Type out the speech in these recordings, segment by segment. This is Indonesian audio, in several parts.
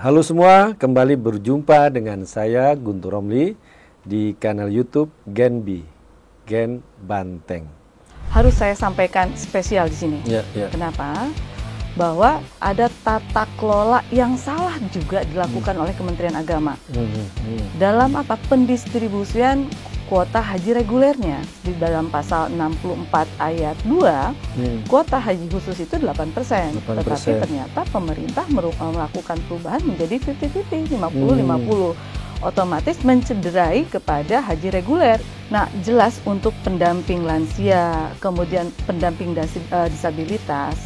Halo semua, kembali berjumpa dengan saya Guntur Romli di kanal YouTube Genbi, Gen Banteng. Harus saya sampaikan spesial di sini. Ya. Kenapa? Bahwa ada tata kelola yang salah juga dilakukan oleh Kementerian Agama. Dalam pendistribusian kuota haji regulernya di dalam pasal 64 ayat 2, kuota haji khusus itu 8%. Tetapi ternyata pemerintah melakukan perubahan menjadi 50-50, 50-50. Otomatis mencederai kepada haji reguler. Nah, jelas untuk pendamping lansia, kemudian pendamping disabilitas,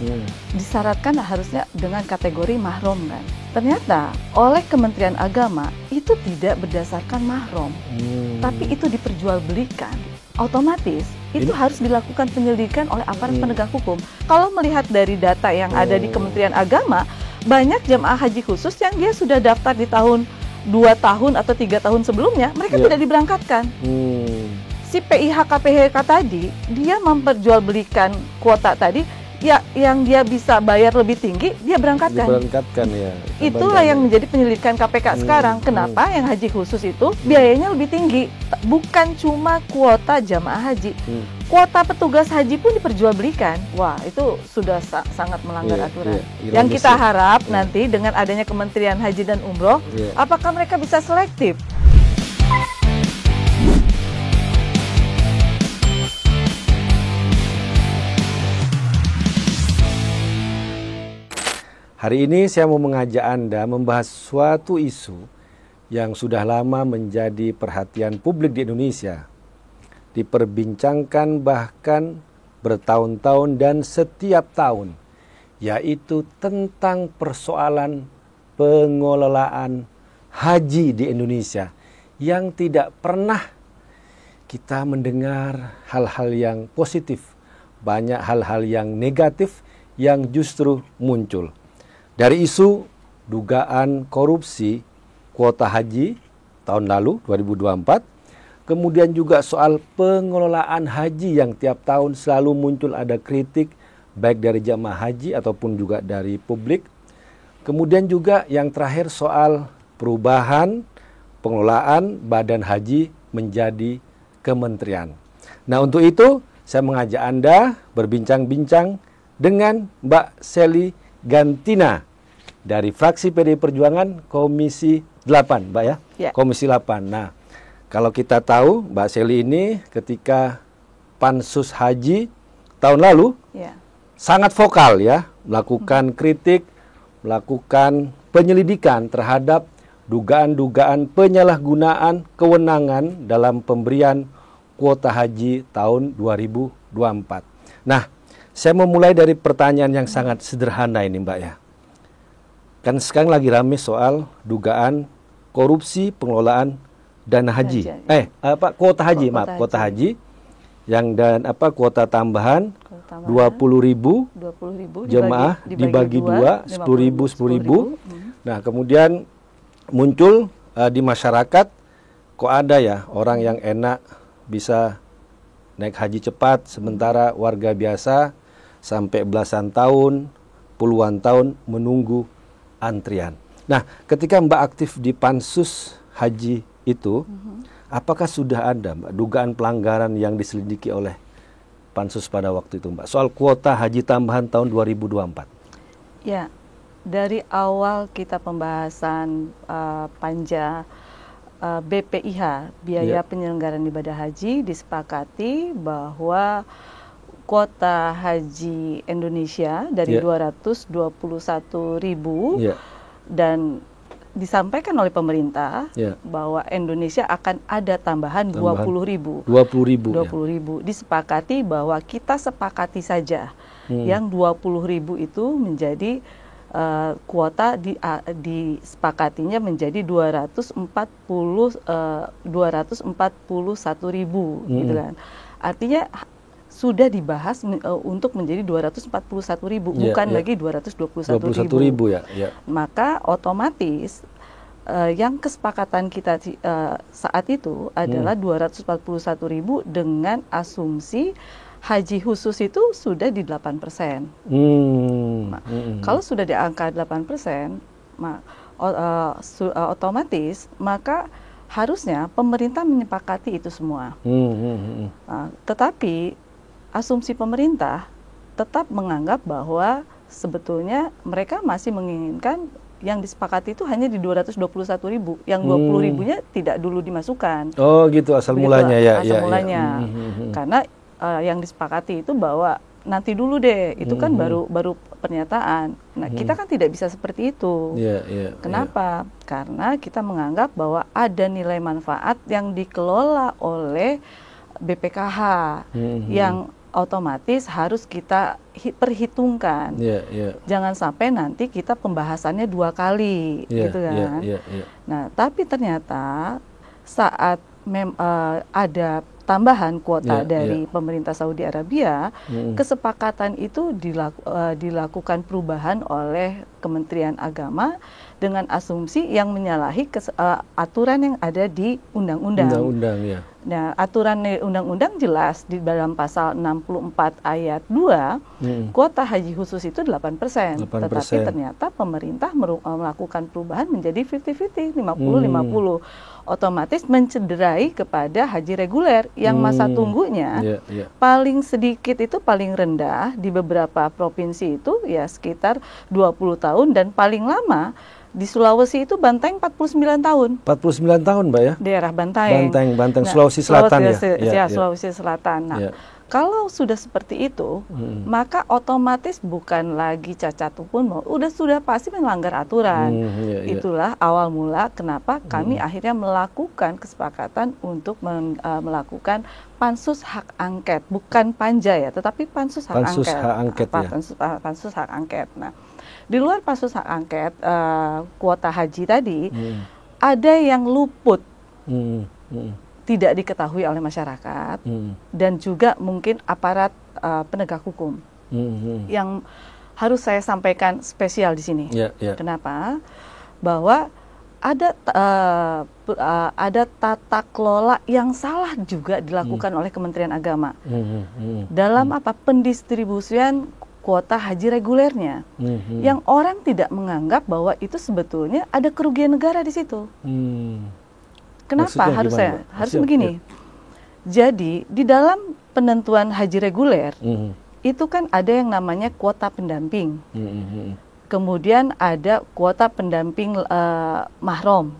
disyaratkan harusnya dengan kategori mahram kan. Ternyata oleh Kementerian Agama itu tidak berdasarkan mahram, tapi itu diperjualbelikan. Otomatis itu harus dilakukan penyelidikan oleh aparat penegak hukum. Kalau melihat dari data yang ada di Kementerian Agama, banyak jemaah haji khusus yang dia sudah daftar di tahun 2 tahun atau 3 tahun sebelumnya, mereka tidak diberangkatkan. Si PIH-KPHK tadi, dia memperjualbelikan kuota tadi, ya yang dia bisa bayar lebih tinggi, dia berangkatkan. Ya. Itulah yang menjadi penyelidikan KPK sekarang. Kenapa yang haji khusus itu biayanya lebih tinggi? Bukan cuma kuota jamaah haji, kuota petugas haji pun diperjualbelikan. Wah, itu sudah sangat melanggar aturan. Yang kita harap nanti dengan adanya Kementerian Haji dan Umroh, apakah mereka bisa selektif? Hari ini saya mau mengajak Anda membahas suatu isu yang sudah lama menjadi perhatian publik di Indonesia. Diperbincangkan bahkan bertahun-tahun dan setiap tahun, yaitu tentang persoalan pengelolaan haji di Indonesia yang tidak pernah kita mendengar hal-hal yang positif. Banyak hal-hal yang negatif yang justru muncul. Dari isu dugaan korupsi kuota haji tahun lalu 2024, kemudian juga soal pengelolaan haji yang tiap tahun selalu muncul ada kritik baik dari jamaah haji ataupun juga dari publik. Kemudian juga yang terakhir soal perubahan pengelolaan badan haji menjadi kementerian. Nah, untuk itu saya mengajak Anda berbincang-bincang dengan Mbak Sely Gantina dari fraksi PDI Perjuangan Komisi 8, Mbak ya? Komisi 8. Nah, kalau kita tahu Mbak Sely ini ketika Pansus Haji tahun lalu sangat vokal ya, melakukan kritik, melakukan penyelidikan terhadap dugaan-dugaan penyalahgunaan kewenangan dalam pemberian kuota haji tahun 2024. Nah, saya memulai dari pertanyaan yang sangat sederhana ini, Mbak ya. Kan sekarang lagi rame soal dugaan korupsi pengelolaan dana haji. Kuota haji, kuota haji yang dan kuota tambahan 20.000 jemaah dibagi dua 10.000. Nah, kemudian muncul di masyarakat kok ada ya orang yang enak bisa naik haji cepat sementara warga biasa sampai belasan tahun, puluhan tahun menunggu antrian. Nah, ketika Mbak aktif di Pansus Haji itu, apakah sudah ada Mbak dugaan pelanggaran yang diselidiki oleh Pansus pada waktu itu, Mbak? Soal kuota haji tambahan tahun 2024. Ya, dari awal kita pembahasan panja BPIH, biaya penyelenggaraan ibadah haji, disepakati bahwa kuota haji Indonesia dari 221.000 dan disampaikan oleh pemerintah bahwa Indonesia akan ada tambahan 20.000. 20.000. Disepakati bahwa kita sepakati saja yang 20.000 itu menjadi kuota disepakatinya menjadi 241.000 gitu kan. Artinya sudah dibahas untuk menjadi 241.000, bukan lagi 221.000 ya. Maka otomatis yang kesepakatan kita saat itu adalah 241.000 dengan asumsi haji khusus itu sudah di 8%. Kalau sudah di angka 8%, otomatis maka harusnya pemerintah menyepakati itu semua. Tetapi asumsi pemerintah tetap menganggap bahwa sebetulnya mereka masih menginginkan yang disepakati itu hanya di 221.000, yang 20.000-nya tidak dulu dimasukkan. Oh gitu asal mulanya ya. Asal mulanya. Karena yang disepakati itu bahwa nanti dulu deh, itu kan baru pernyataan. Nah, kita kan tidak bisa seperti itu. Kenapa? Karena kita menganggap bahwa ada nilai manfaat yang dikelola oleh BPKH yang otomatis harus kita perhitungkan. Jangan sampai nanti kita pembahasannya 2 kali, gitu kan. Nah, tapi ternyata saat ada tambahan kuota dari pemerintah Saudi Arabia, kesepakatan itu dilakukan perubahan oleh Kementerian Agama dengan asumsi yang menyalahi aturan yang ada di undang-undang. Nah, aturan undang-undang jelas di dalam pasal 64 ayat 2, kuota haji khusus itu 8%. Tetapi ternyata pemerintah melakukan perubahan menjadi 50-50, 50-50. Otomatis mencederai kepada haji reguler yang masa tunggunya paling sedikit itu paling rendah di beberapa provinsi itu ya sekitar 20 tahun dan paling lama di Sulawesi itu Banteng 49 tahun. 49 tahun, Mbak ya? Daerah Banteng. Banteng Sulawesi Selatan Sulawesi Selatan. Nah, kalau sudah seperti itu, maka otomatis bukan lagi cacat hukum, sudah pasti melanggar aturan. Itulah awal mula kenapa kami akhirnya melakukan kesepakatan untuk melakukan pansus hak angket, bukan panja ya, tetapi pansus hak angket. Pansus hak angket. Nah, di luar pansus hak angket, kuota haji tadi, ada yang luput, tidak diketahui oleh masyarakat, dan juga mungkin aparat penegak hukum, yang harus saya sampaikan spesial di sini. Kenapa? Bahwa ada tata kelola yang salah juga dilakukan oleh Kementerian Agama dalam pendistribusian kuota haji regulernya, yang orang tidak menganggap bahwa itu sebetulnya ada kerugian negara di situ. Kenapa? Harus begini. Jadi di dalam penentuan haji reguler itu kan ada yang namanya kuota pendamping. Kemudian ada kuota pendamping mahram,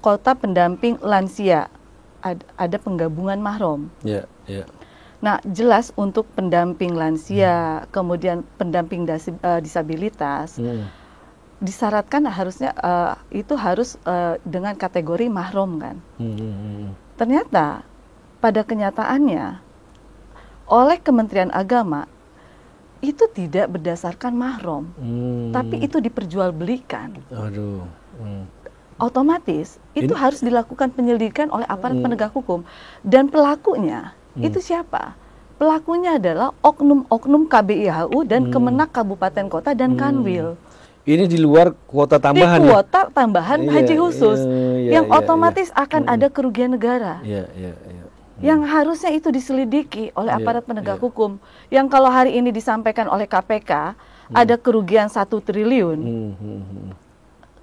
kuota pendamping lansia, ada penggabungan mahram. Nah, jelas untuk pendamping lansia, kemudian pendamping disabilitas, disyaratkan harusnya itu harus dengan kategori mahram kan. Ternyata pada kenyataannya oleh Kementerian Agama itu tidak berdasarkan mahram, tapi itu diperjualbelikan. Otomatis itu harus dilakukan penyelidikan oleh aparat penegak hukum, dan pelakunya itu siapa? Pelakunya adalah oknum-oknum KBIHU dan Kemenak Kabupaten Kota dan Kanwil. Ini di luar kuota tambahan. Di kuota tambahan haji khusus, yang otomatis akan ada kerugian negara. Yang harusnya itu diselidiki oleh aparat penegak hukum. Yang kalau hari ini disampaikan oleh KPK ada kerugian 1 triliun.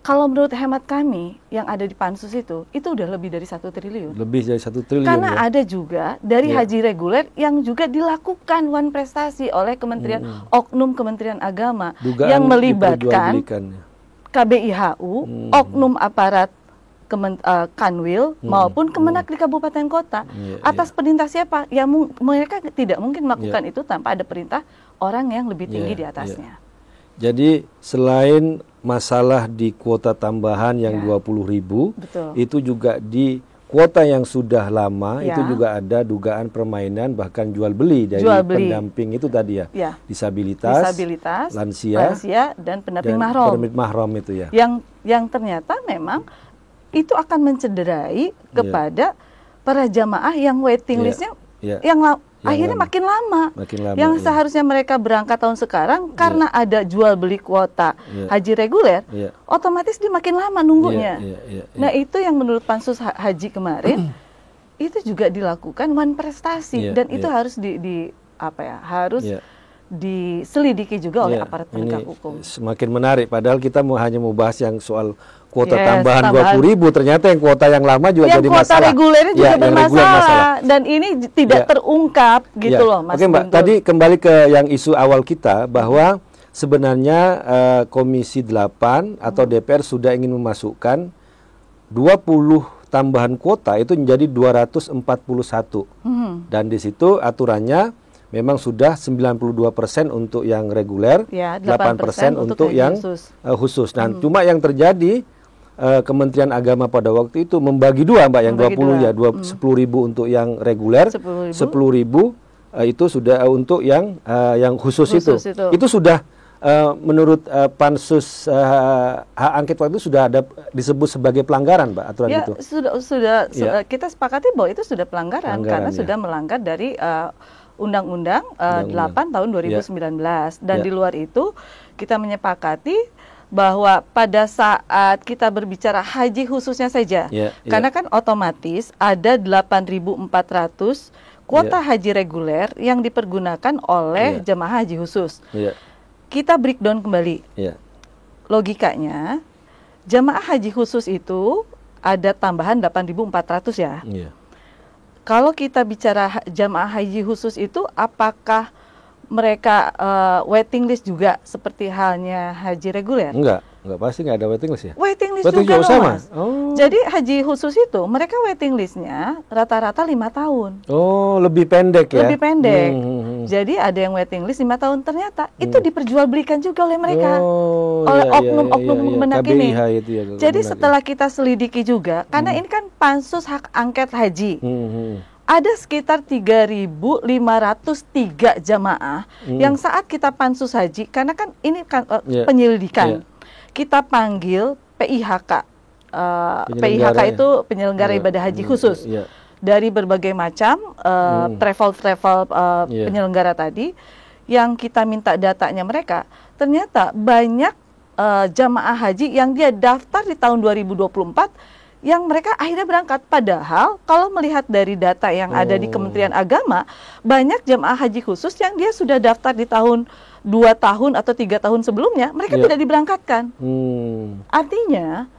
Kalau menurut hemat kami yang ada di pansus itu udah lebih dari 1 triliun. Lebih dari 1 triliun. Karena ada juga dari haji reguler yang juga dilakukan wan prestasi oleh oknum Kementerian Agama yang melibatkan KBIHU, oknum aparat Kanwil maupun Kemenak di kabupaten kota. Atas perintah siapa? Ya mereka tidak mungkin melakukan itu tanpa ada perintah orang yang lebih tinggi di atasnya. Jadi selain masalah di kuota tambahan yang 20.000, itu juga di kuota yang sudah lama itu juga ada dugaan permainan bahkan jual beli dari pendamping itu tadi ya. Disabilitas, lansia dan pendamping mahram itu ya. Yang ternyata memang itu akan mencederai kepada para jamaah yang waiting listnya yang akhirnya makin lama. Yang seharusnya mereka berangkat tahun sekarang karena ada jual beli kuota haji reguler, otomatis dia makin lama nunggunya. Nah, itu yang menurut pansus haji kemarin itu juga dilakukan wan prestasi dan itu harus harus diselidiki juga oleh aparat penegak hukum. Semakin menarik, padahal kita hanya mau bahas yang soal kuota tambahan 20.000, ternyata yang kuota yang lama juga jadi masalah. Yang kuota regulernya juga bermasalah, dan ini tidak terungkap gitu loh, Mas. Oke, Mbak, tadi kembali ke yang isu awal kita, bahwa sebenarnya Komisi 8 atau DPR sudah ingin memasukkan 20 tambahan kuota itu menjadi 241. Dan di situ aturannya memang sudah 92% untuk yang reguler, 8% untuk yang khusus. Nah, cuma yang terjadi Kementerian Agama pada waktu itu membagi dua, Mbak, yang 20 ya, 10.000 untuk yang reguler, 10.000 itu sudah untuk yang khusus itu. Itu sudah menurut pansus hak angket waktu itu sudah ada disebut sebagai pelanggaran, Mbak, aturan itu. Sudah kita sepakati bahwa itu sudah pelanggaran karena sudah melanggar dari Undang-Undang 8 tahun 2019 dan di luar itu kita menyepakati bahwa pada saat kita berbicara haji khususnya saja, karena kan otomatis ada 8.400 kuota haji reguler yang dipergunakan oleh jemaah haji khusus. Kita breakdown kembali. Logikanya, jemaah haji khusus itu ada tambahan 8.400 ya. Kalau kita bicara jamaah haji khusus itu, apakah mereka waiting list juga seperti halnya haji reguler? Enggak pasti nggak ada waiting list ya. Waiting list juga loh, Mas. Jadi haji khusus itu mereka waiting listnya rata-rata 5 tahun. Oh, lebih pendek ya? Lebih pendek. Jadi ada yang waiting list 5 tahun, ternyata itu diperjualbelikan juga oleh mereka, oleh oknum-oknum benak ini. Jadi setelah kita selidiki juga, karena ini kan pansus hak angket haji. Ada sekitar 3.503 jamaah yang saat kita pansus haji, karena kan ini kan penyelidikan. Kita panggil PIHK. PIHK itu penyelenggara ibadah haji khusus. Dari berbagai macam travel penyelenggara tadi, yang kita minta datanya mereka, ternyata banyak jamaah haji yang dia daftar di tahun 2024 yang mereka akhirnya berangkat. Padahal kalau melihat dari data yang ada di Kementerian Agama, banyak jamaah haji khusus yang dia sudah daftar di tahun 2 tahun atau 3 tahun sebelumnya, mereka tidak diberangkatkan. Artinya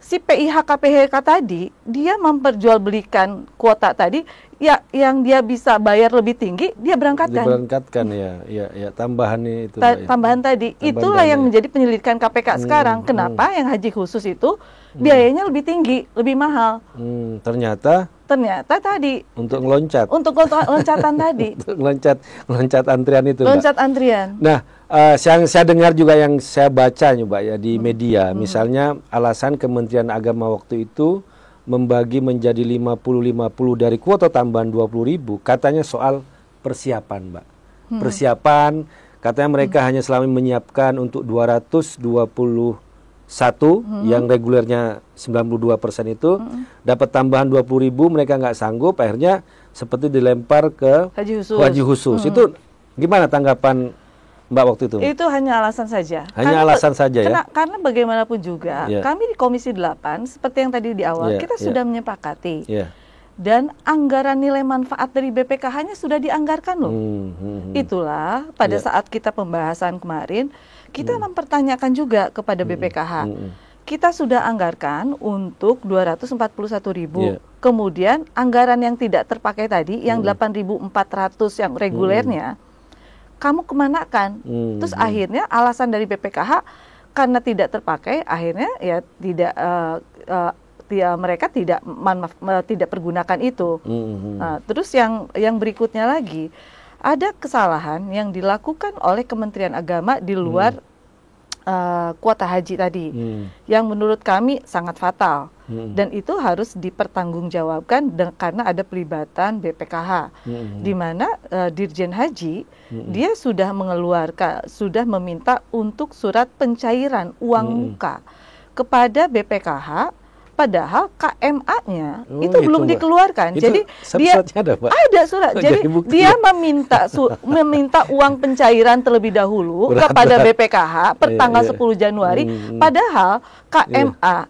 si PIHK tadi dia memperjualbelikan kuota tadi, ya, yang dia bisa bayar lebih tinggi, dia berangkatkan. Diberangkatkan ya tambahan itu. Tambahan tadi, itulah yang menjadi penyelidikan KPK sekarang. Kenapa yang haji khusus itu biayanya lebih tinggi, lebih mahal? Ternyata tadi untuk ngeloncat. Untuk loncatan tadi. Untuk loncat antrian itu. Loncat antrian. Nah, yang saya dengar juga, yang saya baca Mbak ya di media, misalnya alasan Kementerian Agama waktu itu membagi menjadi 50-50 dari kuota tambahan 20.000, katanya soal persiapan, Mbak. Persiapan, katanya mereka hanya selama menyiapkan untuk 221 yang regulernya 92% itu, dapat tambahan 20.000, mereka nggak sanggup, akhirnya seperti dilempar ke haji khusus. Itu gimana tanggapan Mbak waktu itu? Itu hanya alasan saja. Alasan saja ya? Karena bagaimanapun juga, kami di Komisi 8, seperti yang tadi di awal, kita sudah menyepakati. Dan anggaran nilai manfaat dari BPKH-nya sudah dianggarkan loh. Itulah pada saat kita pembahasan kemarin, kita mempertanyakan juga kepada BPKH. Kita sudah anggarkan untuk 241.000. Kemudian anggaran yang tidak terpakai tadi, yang 8.400 yang regulernya, kamu kemanakan? Terus akhirnya alasan dari BPKH, karena tidak terpakai, akhirnya ya tidak mereka tidak pergunakan itu. Terus yang berikutnya lagi, ada kesalahan yang dilakukan oleh Kementerian Agama di luar kuota haji tadi, yang menurut kami sangat fatal, dan itu harus dipertanggungjawabkan karena ada pelibatan BPKH, di mana Dirjen Haji dia sudah meminta untuk surat pencairan uang muka kepada BPKH. Padahal KMA-nya itu belum dikeluarkan. Jadi dia ada surat. Jadi dia meminta uang pencairan terlebih dahulu kepada BPKH per tanggal 10 Januari. Padahal KMA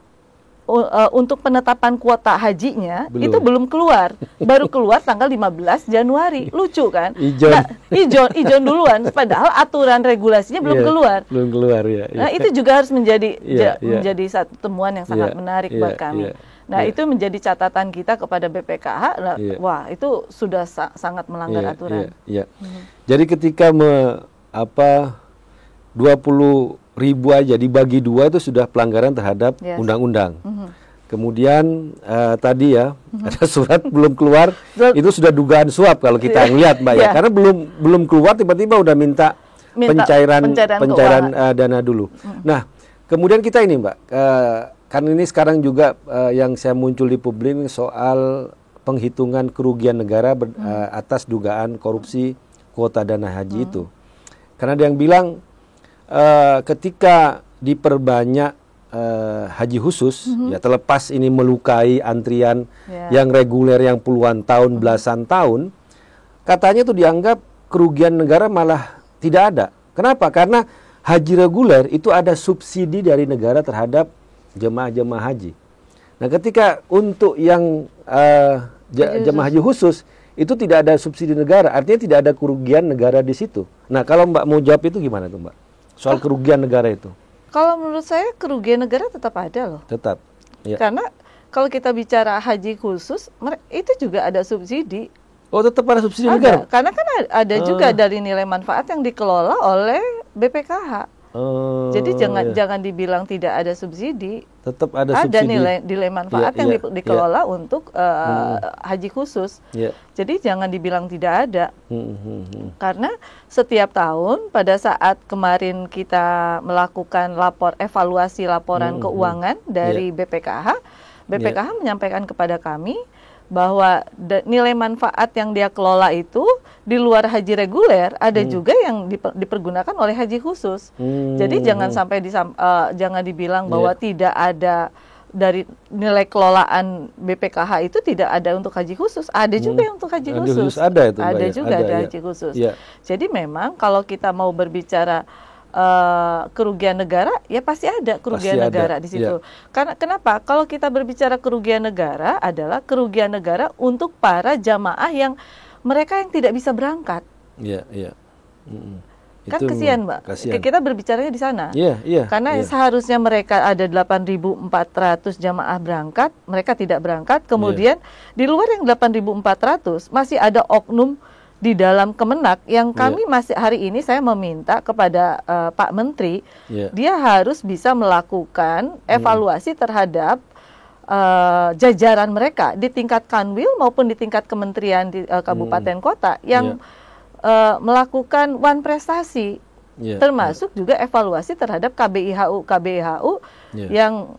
untuk penetapan kuota hajinya Belum. itu belum keluar. Baru keluar tanggal 15 Januari. Lucu kan? Ijon. Nah, ijon duluan padahal aturan regulasinya belum Iya, keluar. Belum keluar ya. Nah, itu juga harus menjadi Iya, iya. menjadi satu temuan yang sangat Iya, menarik iya, buat kami. iya, Nah, iya. itu menjadi catatan kita kepada BPKH. Nah, Iya. wah, itu sudah sangat melanggar Iya, aturan. iya, iya. Jadi ketika 20.000 aja dibagi 2 itu sudah pelanggaran terhadap Yes. undang-undang. Kemudian tadi ya ada surat belum keluar, itu sudah dugaan suap kalau kita ngelihat Mbak ya, Iya. karena belum keluar tiba-tiba udah minta pencairan keuangan. dana dulu. Nah, kemudian kita ini Mbak, kan ini sekarang juga yang saya muncul di publik soal penghitungan kerugian negara atas dugaan korupsi kuota dana haji itu. Karena ada yang bilang ketika diperbanyak haji khusus, ya terlepas ini melukai antrian yang reguler yang puluhan tahun, belasan tahun, katanya itu dianggap kerugian negara malah tidak ada. Kenapa? Karena haji reguler itu ada subsidi dari negara terhadap jemaah-jemaah haji. Nah, ketika untuk yang jemaah haji khusus itu tidak ada subsidi negara, artinya tidak ada kerugian negara di situ. Nah, kalau Mbak mau jawab itu gimana tuh Mbak? Soal kerugian negara itu? Kalau menurut saya kerugian negara tetap ada loh. Tetap. Ya. Karena kalau kita bicara haji khusus, itu juga ada subsidi. Oh, tetap ada subsidi negara? Karena kan ada juga dari nilai manfaat yang dikelola oleh BPKH. Jadi jangan dibilang tidak ada subsidi. Tetap ada subsidi. Ada nilai manfaat yang dikelola untuk haji khusus. Jadi jangan dibilang tidak ada. Karena setiap tahun pada saat kemarin kita melakukan evaluasi laporan keuangan dari BPKH menyampaikan kepada kami bahwa nilai manfaat yang dia kelola itu di luar haji reguler ada juga yang dipergunakan oleh haji khusus. Jadi jangan sampai jangan dibilang bahwa tidak ada dari nilai kelolaan BPKH itu tidak ada untuk haji khusus. Ada juga yang untuk haji khusus. Ada itu, ada Mbak, juga ada haji khusus. Jadi memang kalau kita mau berbicara kerugian negara, ya pasti ada kerugian negara di situ. Karena kenapa? Kalau kita berbicara kerugian negara adalah kerugian negara untuk para jamaah yang mereka yang tidak bisa berangkat. Kan kasihan Mbak. Kita berbicaranya di sana. Karena seharusnya mereka ada 8.400 jamaah berangkat, mereka tidak berangkat. Kemudian di luar yang 8.400 masih ada oknum di dalam Kemenak yang kami masih hari ini saya meminta kepada Pak Menteri, dia harus bisa melakukan evaluasi terhadap jajaran mereka di tingkat Kanwil maupun di tingkat kementerian di kabupaten kota yang melakukan one prestasi, termasuk juga evaluasi terhadap KBIHU yang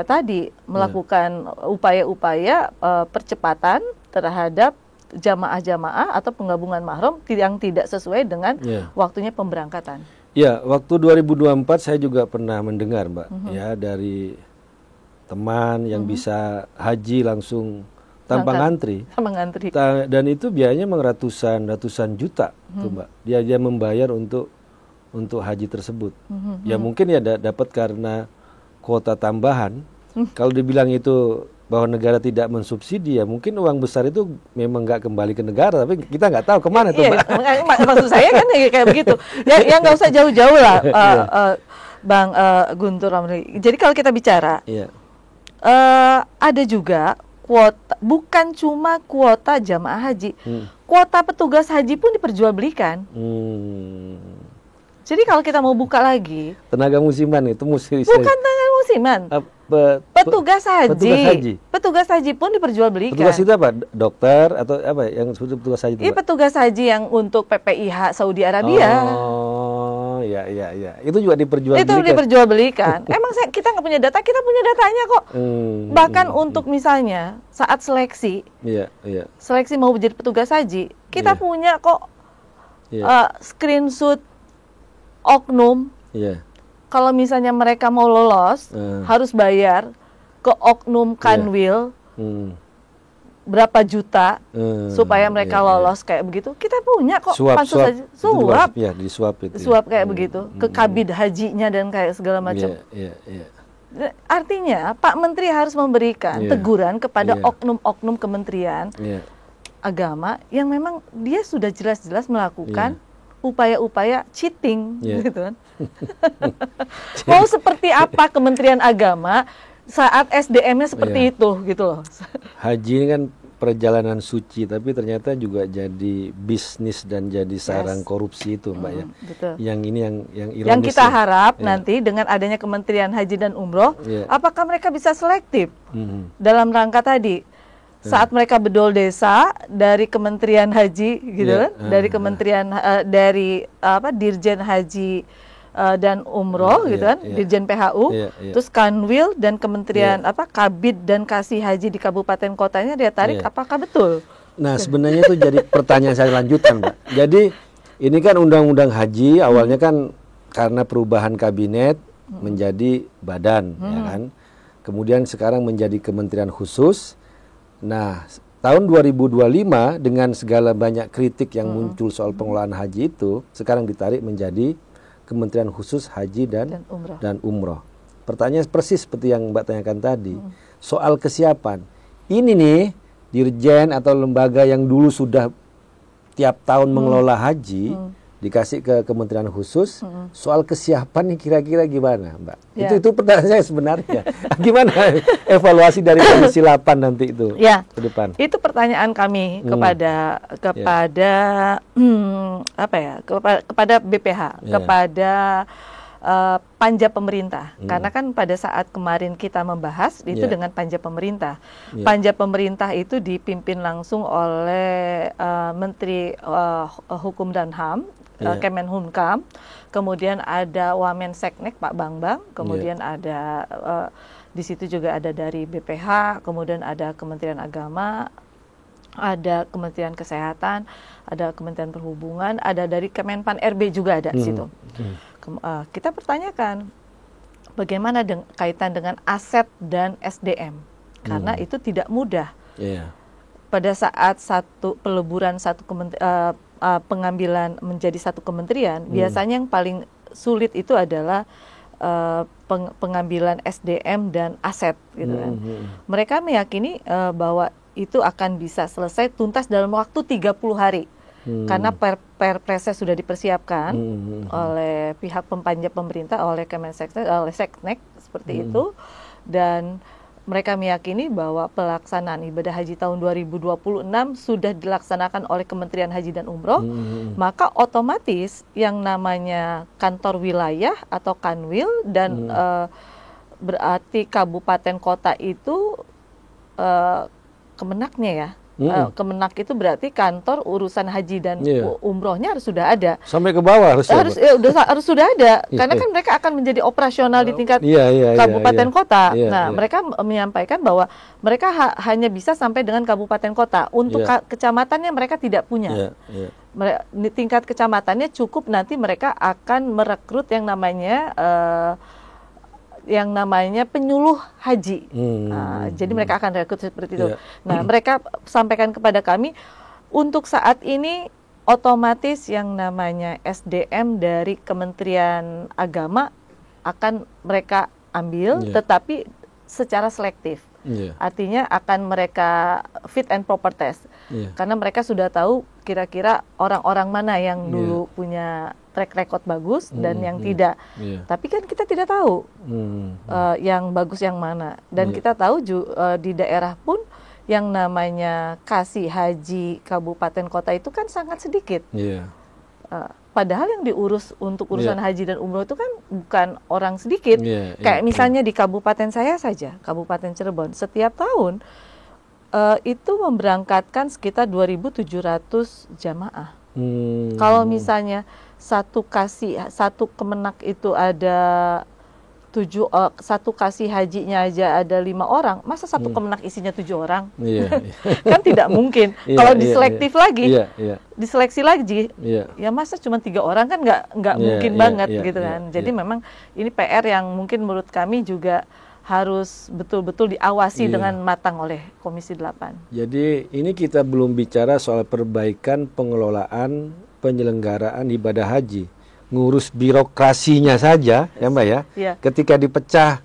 tadi melakukan upaya-upaya percepatan terhadap jamaah-jamaah atau penggabungan mahram yang tidak sesuai dengan waktunya pemberangkatan. Ya, waktu 2024 saya juga pernah mendengar Mbak, ya dari teman yang bisa haji langsung tanpa ngantri. Dan itu biayanya memang ratusan juta tuh Mbak. Dia membayar untuk haji tersebut. Ya mungkin ya dapat karena kuota tambahan. Kalau dibilang itu bahwa negara tidak mensubsidi, ya mungkin uang besar itu memang nggak kembali ke negara, tapi kita nggak tahu kemana tuh Mbak. Maksud saya kan kayak begitu. Ya nggak usah jauh-jauh lah, Bang Guntur Ramli. Jadi kalau kita bicara, ada juga kuota, bukan cuma kuota jamaah haji, kuota petugas haji pun diperjualbelikan. Jadi kalau kita mau buka lagi, tenaga musiman itu mesti bukan tenaga musiman. Petugas haji pun diperjualbelikan. Petugas itu apa? Dokter atau apa yang sebut petugas haji itu? Iya, petugas haji yang untuk PPIH Saudi Arabia. Oh, ya. Itu juga diperjualbelikan. Itu diperjualbelikan. Emang kita nggak punya data? Kita punya datanya kok. Bahkan untuk misalnya saat seleksi, seleksi mau menjadi petugas haji, kita punya kok screenshot oknum. Kalau misalnya mereka mau lolos, harus bayar ke oknum Kanwil berapa juta supaya mereka lolos kayak begitu. Kita punya kok pansus haji. Suap kayak begitu. Ke kabid hajinya dan kayak segala macam. Artinya Pak Menteri harus memberikan teguran kepada oknum-oknum kementerian agama yang memang dia sudah jelas-jelas melakukan upaya-upaya cheating, gitu kan. Mau seperti apa Kementerian Agama saat SDM-nya seperti itu, gitu loh. Haji ini kan perjalanan suci, tapi ternyata juga jadi bisnis dan jadi sarang korupsi itu, Mbak ya. Betul. Yang ini yang ironis. Yang kita harap nanti dengan adanya Kementerian Haji dan Umroh, apakah mereka bisa selektif dalam rangka tadi? Saat mereka bedol desa dari Kementerian Haji, gitu kan, dari Kementerian dari Dirjen Haji dan Umroh, gitu kan, Dirjen PHU, terus Kanwil dan Kementerian Kabid dan Kasih Haji di kabupaten kotanya dia tarik, apakah betul? Nah, sebenarnya itu jadi pertanyaan saya lanjutan, Mbak. Jadi ini kan undang-undang haji awalnya kan karena perubahan kabinet menjadi badan, ya kan. Kemudian sekarang menjadi kementerian khusus. Nah, tahun 2025 dengan segala banyak kritik yang muncul soal pengelolaan haji itu, sekarang ditarik menjadi Kementerian Khusus Haji dan Umroh. Pertanyaan persis seperti yang Mbak tanyakan tadi, soal kesiapan. Ini nih, dirjen atau lembaga yang dulu sudah tiap tahun mengelola haji, dikasih ke Kementerian Khusus, soal kesiapan nih kira-kira gimana, Mbak? Itu pertanyaan saya sebenarnya. Gimana evaluasi dari Komisi 8 nanti itu ke depan? Itu pertanyaan kami kepada kepada BPH, kepada panja pemerintah. Karena kan pada saat kemarin kita membahas itu dengan panja pemerintah. Panja pemerintah itu dipimpin langsung oleh Menteri Hukum dan HAM, Kemenhumkam, kemudian ada Wamenseknek Pak Bambang, kemudian ada di situ juga ada dari BPH, kemudian ada Kementerian Agama, ada Kementerian Kesehatan, ada Kementerian Perhubungan, ada dari Kemenpan RB juga ada di situ. Kita pertanyakan bagaimana kaitan dengan aset dan SDM, karena itu tidak mudah. Pada saat peleburan pengambilan menjadi satu kementerian, biasanya yang paling sulit itu adalah pengambilan SDM dan aset, gitu kan. Mereka meyakini bahwa itu akan bisa selesai tuntas dalam waktu 30 hari. Karena perpresnya sudah dipersiapkan oleh pihak pempanja pemerintah, oleh Kemenseknek, oleh Seknek seperti itu, dan mereka meyakini bahwa pelaksanaan ibadah haji tahun 2026 sudah dilaksanakan oleh Kementerian Haji dan Umroh, maka otomatis yang namanya kantor wilayah atau Kanwil dan berarti kabupaten kota itu kemenaknya ya. Kemenak itu berarti kantor urusan haji dan umrohnya harus sudah ada. Sampai ke bawah harus sudah ada. Karena kan mereka akan menjadi operasional di tingkat kabupaten kota. Mereka menyampaikan bahwa mereka hanya bisa sampai dengan kabupaten kota. Untuk kecamatannya mereka tidak punya. Di tingkat kecamatannya cukup nanti mereka akan merekrut yang namanya penyuluh haji. Jadi mereka akan rekrut seperti itu. Nah, mereka sampaikan kepada kami, untuk saat ini otomatis yang namanya SDM dari Kementerian Agama akan mereka ambil, tetapi secara selektif. Artinya akan mereka fit and proper test. Karena mereka sudah tahu kira-kira orang-orang mana yang dulu punya track record bagus dan yang tidak. Tapi kan kita tidak tahu yang bagus yang mana. Dan kita tahu di daerah pun yang namanya kasih haji kabupaten kota itu kan sangat sedikit. Padahal yang diurus untuk urusan haji dan umroh itu kan bukan orang sedikit. Kayak misalnya di kabupaten saya saja, Kabupaten Cirebon, setiap tahun itu memberangkatkan sekitar 2.700 jamaah. Kalau misalnya satu kemenak itu ada satu kasih hajinya aja ada 5 orang, masa satu kemenak isinya 7 orang? Kan tidak mungkin. Kalau diselektif lagi, diseleksi lagi, ya masa cuma 3 orang kan nggak mungkin banget gitu kan. Jadi memang ini PR yang mungkin menurut kami juga harus betul-betul diawasi dengan matang oleh Komisi 8. Jadi ini kita belum bicara soal perbaikan pengelolaan penyelenggaraan ibadah haji. Ngurus birokrasinya saja, ya Mbak ya. Ketika dipecah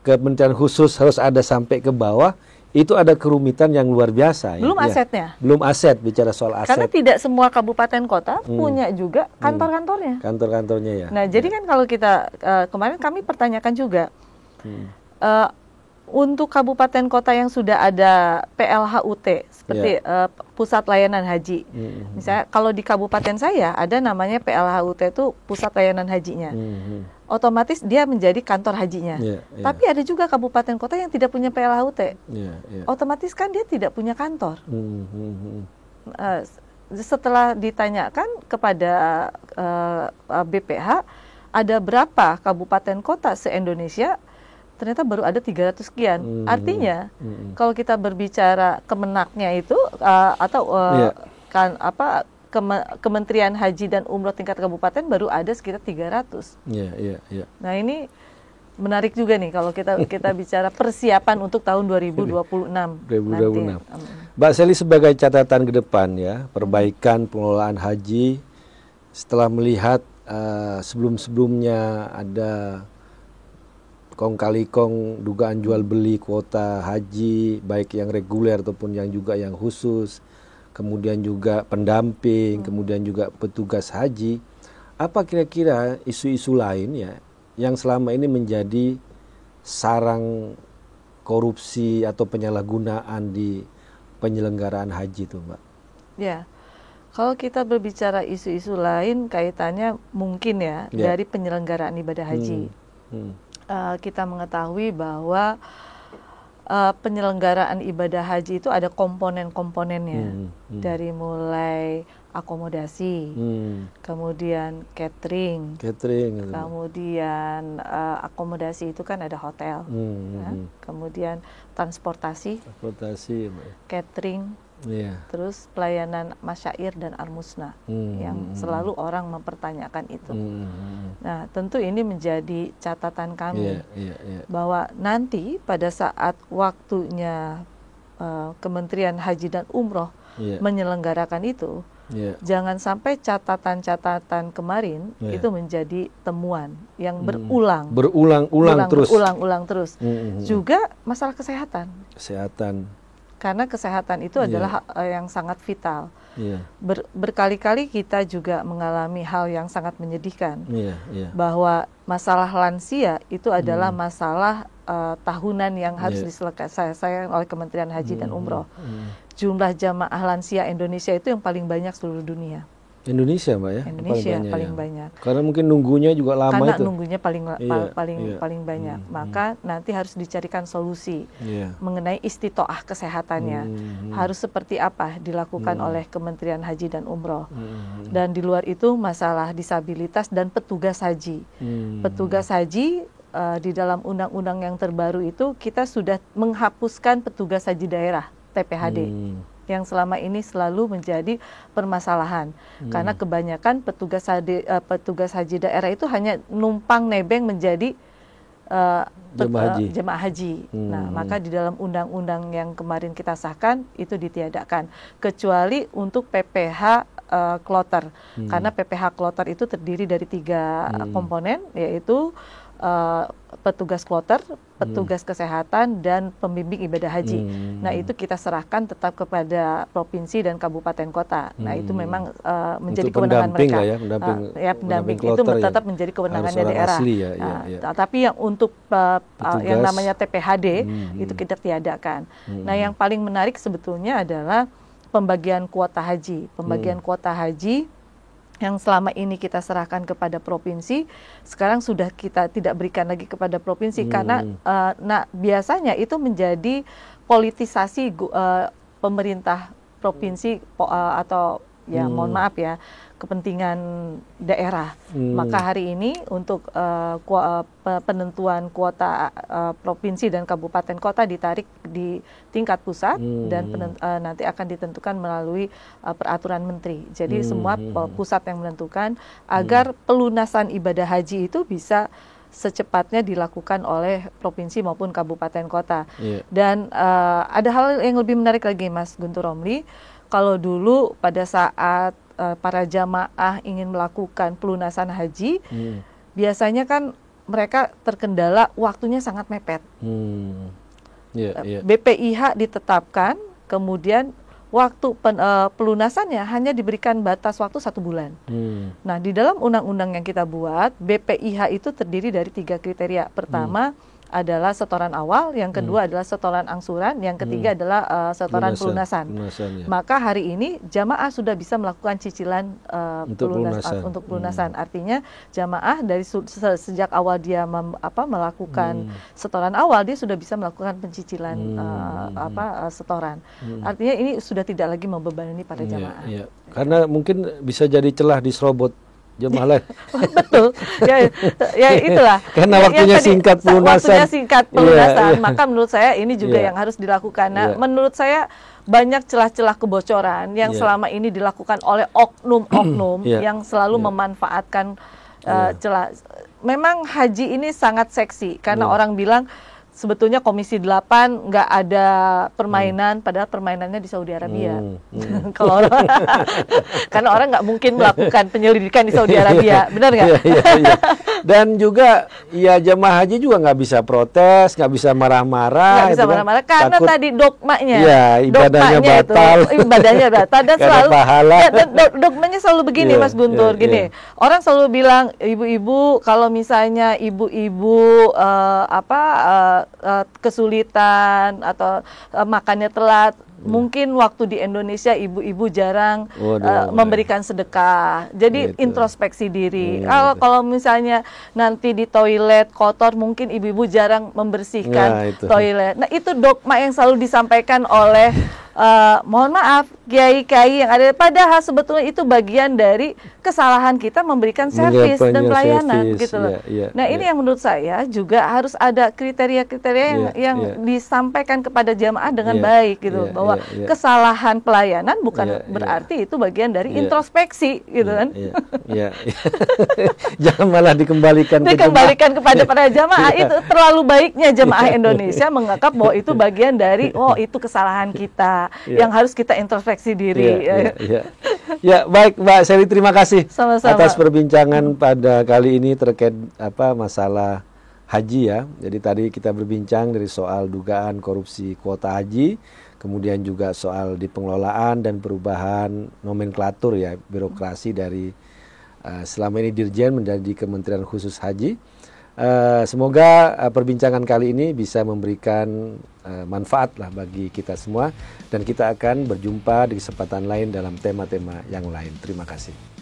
kementerian khusus harus ada sampai ke bawah, itu ada kerumitan yang luar biasa. Belum asetnya. Belum aset, bicara soal aset. Karena tidak semua kabupaten kota punya juga kantor-kantornya. Kantor-kantornya ya. Nah, jadi kan kalau kita kemarin kami pertanyakan juga untuk kabupaten kota yang sudah ada PLHUT seperti pusat layanan haji. Misalnya kalau di kabupaten saya ada namanya PLHUT itu pusat layanan hajinya. Otomatis dia menjadi kantor hajinya. Tapi ada juga kabupaten kota yang tidak punya PLHUT. Otomatis kan dia tidak punya kantor. Setelah ditanyakan kepada BPH, ada berapa kabupaten kota se-Indonesia, ternyata baru ada 300 sekian. Artinya, kalau kita berbicara kemenaknya itu Kementerian Haji dan Umroh tingkat kabupaten baru ada sekitar 300. Nah, ini menarik juga nih kalau kita bicara persiapan untuk tahun 2026. Nanti. Mbak Sally, sebagai catatan ke depan ya, perbaikan pengelolaan haji setelah melihat sebelum-sebelumnya ada kong kali kong dugaan jual beli kuota haji baik yang reguler ataupun yang juga yang khusus, kemudian juga pendamping, kemudian juga petugas haji. Apa kira-kira isu-isu lain ya yang selama ini menjadi sarang korupsi atau penyalahgunaan di penyelenggaraan haji itu, Mbak? Ya, kalau kita berbicara isu-isu lain kaitannya mungkin dari penyelenggaraan ibadah haji. Kita mengetahui bahwa penyelenggaraan ibadah haji itu ada komponen-komponennya, dari mulai akomodasi, kemudian catering, kemudian akomodasi itu kan ada hotel, kemudian transportasi, catering, terus pelayanan masyair dan armusna yang selalu orang mempertanyakan itu. Nah, tentu ini menjadi catatan kami bahwa nanti pada saat waktunya Kementerian Haji dan Umroh menyelenggarakan itu, jangan sampai catatan-catatan kemarin itu menjadi temuan yang berulang terus. Juga masalah kesehatan. Karena kesehatan itu adalah yang sangat vital. Berkali-kali kita juga mengalami hal yang sangat menyedihkan, bahwa masalah lansia itu adalah masalah tahunan yang harus diselesaikan oleh Kementerian Haji dan Umroh. Jumlah jamaah lansia Indonesia itu yang paling banyak seluruh dunia. Indonesia, Mbak ya? Indonesia paling banyak. Karena mungkin nunggunya juga lama itu. Karena nunggunya paling banyak. Maka nanti harus dicarikan solusi mengenai istitoah kesehatannya. Harus seperti apa dilakukan oleh Kementerian Haji dan Umroh. Dan di luar itu masalah disabilitas dan petugas haji. Petugas haji di dalam undang-undang yang terbaru itu kita sudah menghapuskan petugas haji daerah TPHD. Yang selama ini selalu menjadi permasalahan, karena kebanyakan petugas haji daerah itu hanya numpang nebeng menjadi jemaah haji. Nah, maka di dalam undang-undang yang kemarin kita sahkan itu ditiadakan, kecuali untuk PPH kloter, karena PPH kloter itu terdiri dari 3 komponen, yaitu petugas kloter, petugas kesehatan, dan pembimbing ibadah haji. Nah, itu kita serahkan tetap kepada provinsi dan kabupaten kota. Nah, itu memang menjadi kewenangan mereka. Pendamping itu tetap menjadi kewenangannya daerah. Tapi yang untuk yang namanya TPHD itu kita tiadakan. Nah, yang paling menarik sebetulnya adalah pembagian kuota haji. Pembagian kuota haji yang selama ini kita serahkan kepada provinsi, sekarang sudah kita tidak berikan lagi kepada provinsi, karena biasanya itu menjadi politisasi pemerintah provinsi atau mohon maaf ya, kepentingan daerah. Maka hari ini untuk penentuan kuota provinsi dan kabupaten kota ditarik di tingkat pusat, dan nanti akan ditentukan melalui peraturan menteri. Jadi semua pusat yang menentukan agar pelunasan ibadah haji itu bisa secepatnya dilakukan oleh provinsi maupun kabupaten kota. Dan ada hal yang lebih menarik lagi, Mas Guntur Romli. Kalau dulu pada saat para jamaah ingin melakukan pelunasan haji, biasanya kan mereka terkendala waktunya sangat mepet. Yeah. BPIH ditetapkan, kemudian waktu pelunasannya hanya diberikan batas waktu 1 bulan. Nah, di dalam undang-undang yang kita buat, BPIH itu terdiri dari 3 kriteria. Pertama adalah setoran awal, yang kedua adalah setoran angsuran, yang ketiga adalah setoran pelunasan. Ya. Maka hari ini jamaah sudah bisa melakukan cicilan untuk pelunasan. Artinya jamaah dari sejak awal dia melakukan setoran awal, dia sudah bisa melakukan pencicilan setoran. Artinya ini sudah tidak lagi membebani pada jamaah. Ya. Karena mungkin bisa jadi celah diserobot jemaah lain. Betul. Ya itulah. Karena waktunya singkat pelunasan. Maka menurut saya ini juga yang harus dilakukan. Nah, menurut saya banyak celah-celah kebocoran yang selama ini dilakukan oleh oknum-oknum yang selalu memanfaatkan celah. Memang haji ini sangat seksi karena orang bilang sebetulnya Komisi 8 nggak ada permainan, padahal permainannya di Saudi Arabia. Kalau karena orang nggak mungkin melakukan penyelidikan di Saudi Arabia, benar nggak? Iya. Dan juga ya jemaah haji juga nggak bisa protes, nggak bisa marah-marah. Nggak bisa marah-marah karena takut, tadi dogmanya. Ya, ibadahnya batal. Ibadahnya batal dan selalu pahala. Dan dogmanya selalu begini, Mas Guntur, gini. Orang selalu bilang ibu-ibu kalau misalnya ibu-ibu kesulitan atau makannya telat, mungkin waktu di Indonesia ibu-ibu jarang memberikan sedekah. Jadi introspeksi diri. Kalau misalnya nanti di toilet kotor, mungkin ibu-ibu jarang membersihkan toilet. Nah, itu dogma yang selalu disampaikan oleh mohon maaf, kiai-kiai yang ada, padahal sebetulnya itu bagian dari kesalahan kita memberikan servis dan pelayanan gitu loh. Nah, ini yang menurut saya juga harus ada kriteria-kriteria yang disampaikan kepada jamaah dengan baik gitu, bahwa kesalahan pelayanan bukan berarti itu bagian dari introspeksi gitu kan. Jangan malah dikembalikan kepada para jamaah. Itu terlalu baiknya jamaah Indonesia menganggap bahwa itu bagian dari itu kesalahan kita yang harus kita introspeksi diri. Ya, baik Mbak Sally, terima kasih atas perbincangan pada kali ini terkait masalah haji ya. Jadi tadi kita berbincang dari soal dugaan korupsi kuota haji, kemudian juga soal di pengelolaan dan perubahan nomenklatur ya, birokrasi dari selama ini Dirjen menjadi Kementerian Khusus Haji. Semoga perbincangan kali ini bisa memberikan manfaat lah bagi kita semua, dan kita akan berjumpa di kesempatan lain dalam tema-tema yang lain. Terima kasih.